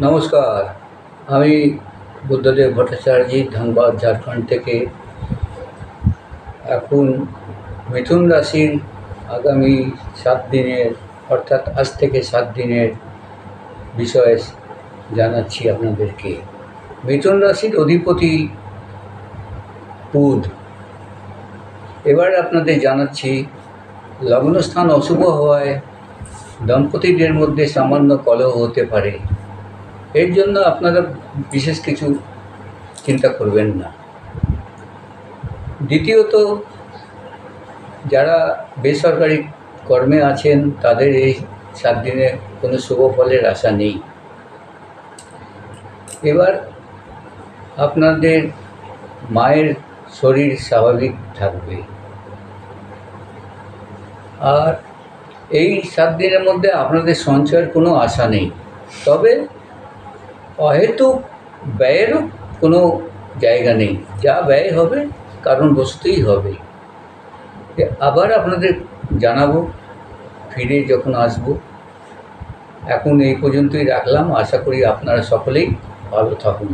নমস্কার। আমি বুদ্ধদেব ভট্টাচার্য, ধানবাদ, ঝাড়খণ্ড থেকে। এখন মিথুন রাশির আগামী 7 দিনের, অর্থাৎ আজ থেকে 7 দিনের বিষয়ে জানাচ্ছি আপনাদেরকে। মিথুন রাশির অধিপতি বুধ। এবার আপনাদের জানাচ্ছি, লগ্নস্থান অশুভ হওয়ায় দম্পতিদের মধ্যে সামান্য কলহ হতে পারে। এর জন্য আপনারা বিশেষ কিছু চিন্তা করবেন না। দ্বিতীয়ত, যারা বেসরকারি কর্মে আছেন তাদের এই 7 দিনে কোনো শুভ ফলের আশা নেই। এবার আপনাদের মায়ের শরীর স্বাভাবিক থাকবে। আর এই 7 দিনের মধ্যে আপনাদের সঞ্চয়ের কোনো আশা নেই, তবে অহেতুক ব্যয়েরও কোনো জায়গা নেই। যা ব্যয় হবে কারণবশতই হবে। আবার আপনাদের জানাবো ফিরে যখন আসব। এখন এই পর্যন্তই রাখলাম। আশা করি আপনারা সকলেই ভালো থাকুন।